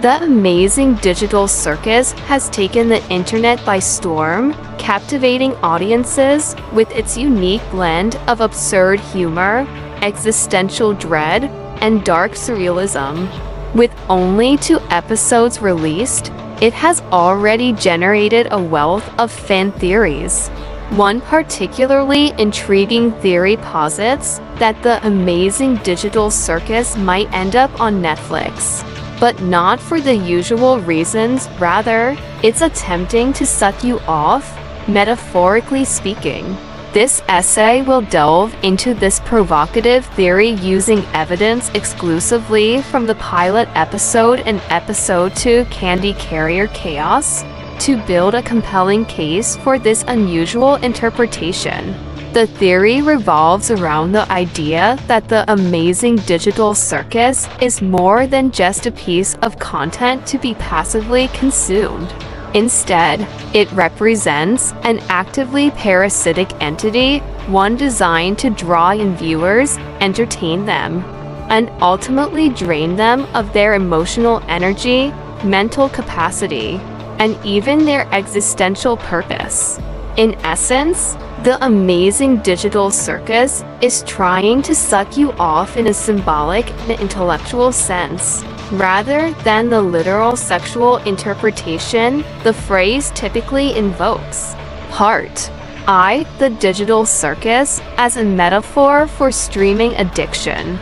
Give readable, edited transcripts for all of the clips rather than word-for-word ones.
The amazing digital circus has taken the internet by storm, captivating audiences with its unique blend of absurd humor, existential dread, and dark surrealism. With only 2 episodes released, it has already generated a wealth of fan theories. One particularly intriguing theory posits that the amazing digital circus might end up on Netflix. But not for the usual reasons, rather, it's attempting to suck you off, metaphorically speaking. This essay will delve into this provocative theory using evidence exclusively from the pilot episode and episode 2 Candy Carrier Chaos to build a compelling case for this unusual interpretation. The theory revolves around the idea that the amazing digital circus is more than just a piece of content to be passively consumed. Instead, it represents an actively parasitic entity, one designed to draw in viewers, entertain them, and ultimately drain them of their emotional energy, mental capacity, and even their existential purpose. In essence, the amazing digital circus is trying to suck you off in a symbolic and intellectual sense. Rather than the literal sexual interpretation the phrase typically invokes. Part I. The digital circus as a metaphor for streaming addiction.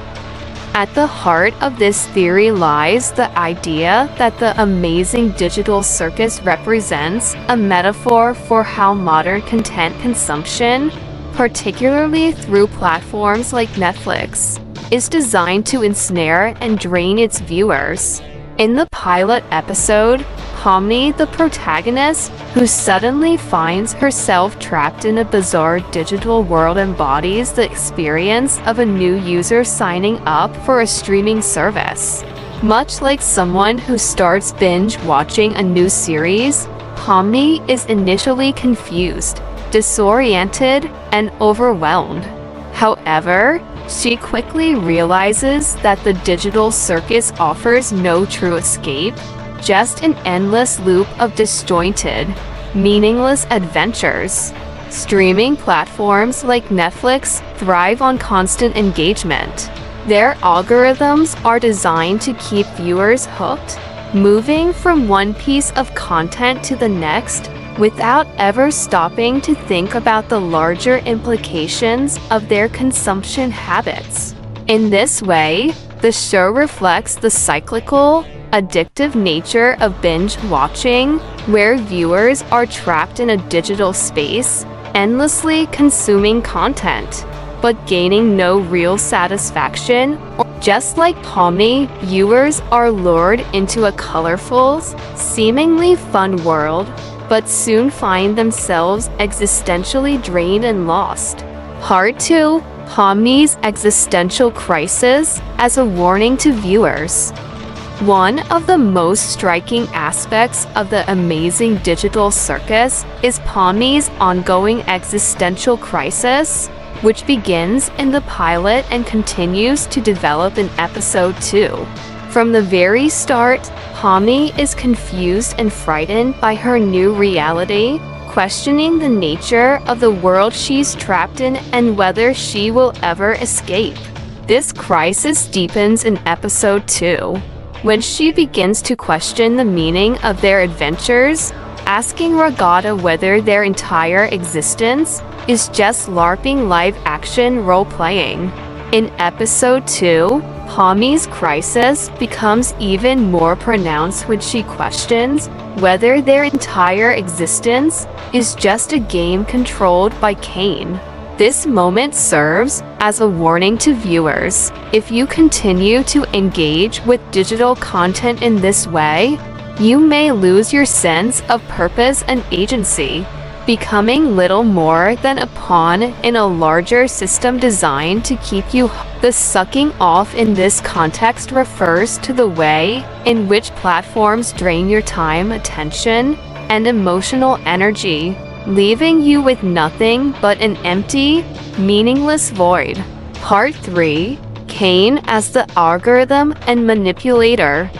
At the heart of this theory lies the idea that the amazing digital circus represents a metaphor for how modern content consumption, particularly through platforms like Netflix, is designed to ensnare and drain its viewers. In the pilot episode, Pomni, the protagonist, who suddenly finds herself trapped in a bizarre digital world, embodies the experience of a new user signing up for a streaming service. Much like someone who starts binge-watching a new series, Pomni is initially confused, disoriented, and overwhelmed. However, she quickly realizes that the digital circus offers no true escape, just an endless loop of disjointed, meaningless adventures. Streaming platforms like Netflix thrive on constant engagement. Their algorithms are designed to keep viewers hooked, moving from one piece of content to the next without ever stopping to think about the larger implications of their consumption habits. In this way, the show reflects the cyclical, addictive nature of binge watching, where viewers are trapped in a digital space, endlessly consuming content, but gaining no real satisfaction. Just like Pomni, viewers are lured into a colorful, seemingly fun world, but soon find themselves existentially drained and lost. Part 2. Pomni's existential crisis as a warning to viewers. One of the most striking aspects of the amazing digital circus is Pomni's ongoing existential crisis, which begins in the pilot and continues to develop in episode 2. From the very start, Pomni is confused and frightened by her new reality, questioning the nature of the world she's trapped in and whether she will ever escape. This crisis deepens in episode 2, when she begins to question the meaning of their adventures, asking Ragata whether their entire existence is just LARPing live-action role-playing. In episode 2, Pomni's crisis becomes even more pronounced when she questions whether their entire existence is just a game controlled by Cain. This moment serves as a warning to viewers. If you continue to engage with digital content in this way, you may lose your sense of purpose and agency, becoming little more than a pawn in a larger system designed to keep you hooked. The sucking off in this context refers to the way in which platforms drain your time, attention, and emotional energy, leaving you with nothing but an empty, meaningless void. Part 3. Cain as the algorithm and manipulator.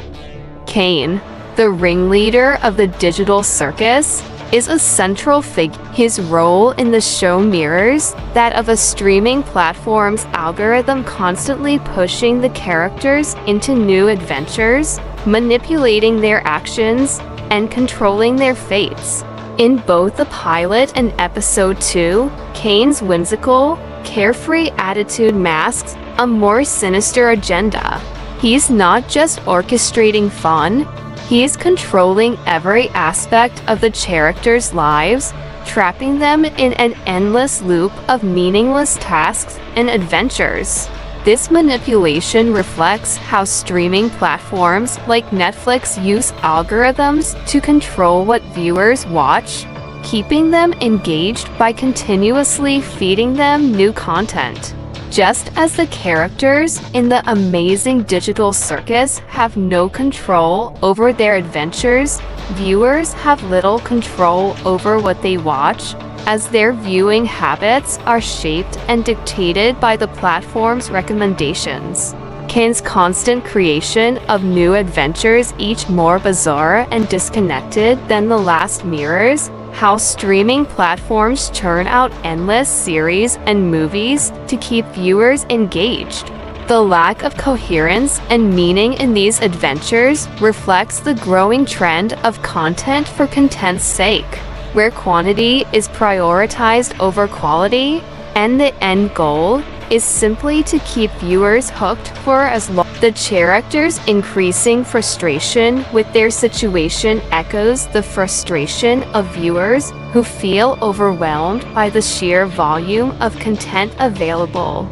Kane, the ringleader of the digital circus, is a central figure. His role in the show mirrors that of a streaming platform's algorithm, constantly pushing the characters into new adventures, manipulating their actions, and controlling their fates. In both the pilot and episode 2, Kane's whimsical, carefree attitude masks a more sinister agenda. He's not just orchestrating fun, he's controlling every aspect of the characters' lives, trapping them in an endless loop of meaningless tasks and adventures. This manipulation reflects how streaming platforms like Netflix use algorithms to control what viewers watch, keeping them engaged by continuously feeding them new content. Just as the characters in the amazing digital circus have no control over their adventures, viewers have little control over what they watch, as their viewing habits are shaped and dictated by the platform's recommendations. Kane's constant creation of new adventures, each more bizarre and disconnected than the last, mirrors how streaming platforms churn out endless series and movies to keep viewers engaged. The lack of coherence and meaning in these adventures reflects the growing trend of content for content's sake, where quantity is prioritized over quality, and the end goal is simply to keep viewers hooked for as long. The characters' increasing frustration with their situation echoes the frustration of viewers who feel overwhelmed by the sheer volume of content available,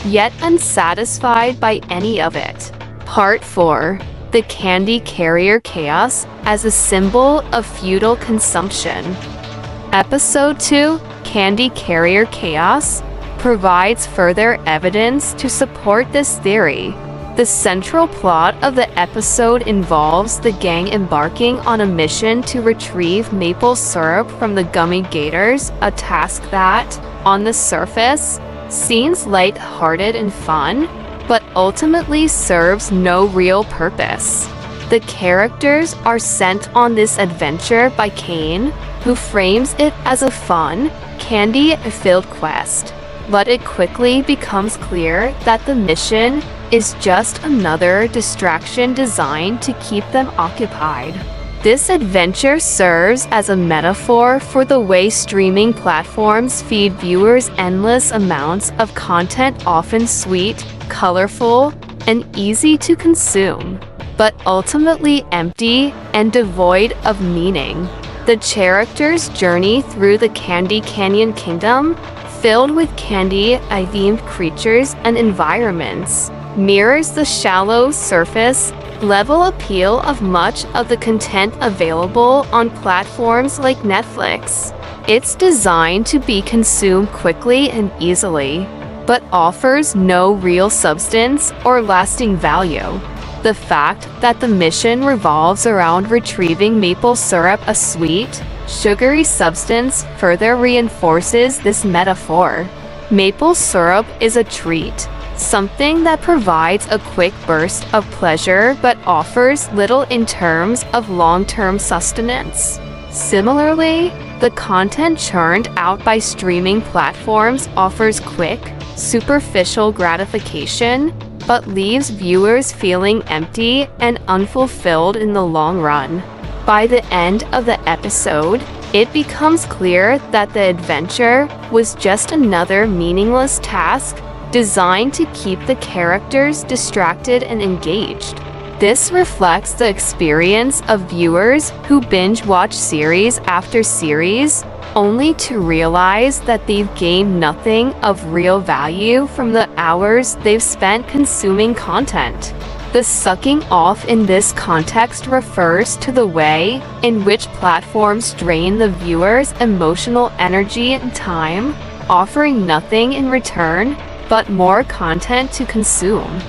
yet unsatisfied by any of it. Part 4. The Candy Carrier Chaos as a symbol of feudal consumption. Episode 2, Candy Carrier Chaos, provides further evidence to support this theory. The central plot of the episode involves the gang embarking on a mission to retrieve maple syrup from the gummy gators, a task that, on the surface, seems light-hearted and fun, but ultimately serves no real purpose. The characters are sent on this adventure by Kane, who frames it as a fun, candy-filled quest. But it quickly becomes clear that the mission is just another distraction designed to keep them occupied. This adventure serves as a metaphor for the way streaming platforms feed viewers endless amounts of content, often sweet, colorful, and easy to consume, but ultimately empty and devoid of meaning. The characters' journey through the Candy Canyon Kingdom, filled with candy-themed creatures and environments, mirrors the shallow surface level appeal of much of the content available on platforms like Netflix. It's designed to be consumed quickly and easily, but offers no real substance or lasting value. The fact that the mission revolves around retrieving maple syrup, a sweet, sugary substance, further reinforces this metaphor. Maple syrup is a treat, something that provides a quick burst of pleasure but offers little in terms of long-term sustenance. Similarly, the content churned out by streaming platforms offers quick, superficial gratification, but leaves viewers feeling empty and unfulfilled in the long run. By the end of the episode, it becomes clear that the adventure was just another meaningless task designed to keep the characters distracted and engaged. This reflects the experience of viewers who binge-watch series after series, only to realize that they've gained nothing of real value from the hours they've spent consuming content. The sucking off in this context refers to the way in which platforms drain the viewer's emotional energy and time, offering nothing in return but more content to consume.